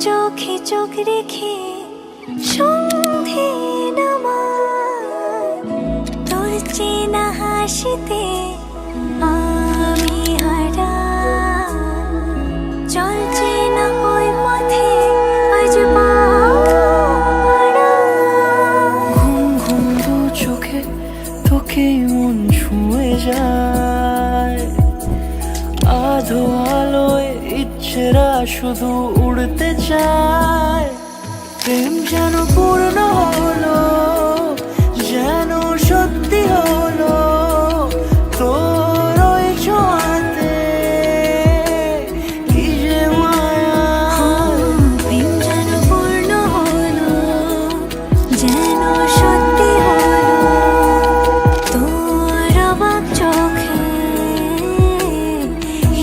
চোখে চোখ রেখে সন্ধে নামায়, তোর চেনা হাসিতে আমি হারা। চল চেনা ওই পথে আজ পাড়া। ঘুম ঘুম দু চোখে তোকে মন ছুঁয়ে যায়, আধো আলোয় ইচ্ছেরা শুধু উড়তে চায়। প্রেম যেন পূর্ণ হলো, যেন সত্যি হলো তোর ওই ছোঁয়াতে, কি যে মায়া। প্রেম যেন পূর্ণ হলো, যেন সত্যি হলো তোর অবাক চোখে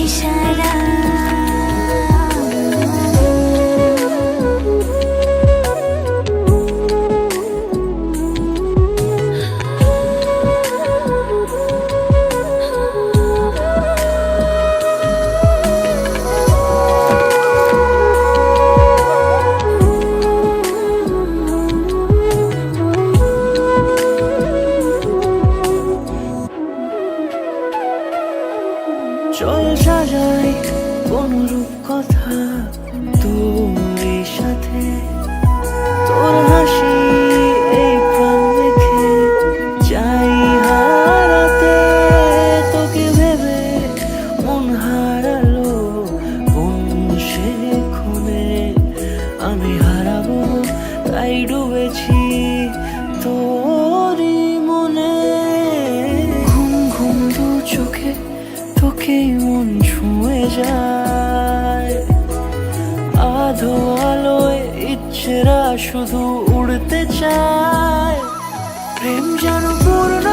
ইশারা। চল সাজাই কোনরূপ কথা তোর সাথে, তোর হাসি এই প্রাণ রেখে চাই হারাতে। তোকে ভেবে মন হারালো কোন সে ক্ষণে, আমি হারাবো তাই ডুবেছি তোরই মনে। ঘুম ঘুম দু চোখে তোকে মন ছুঁয়ে যায়, আধো আলোয় ইচ্ছেরা শুধু উড়তে চায়। প্রেম যেন পূর্ণ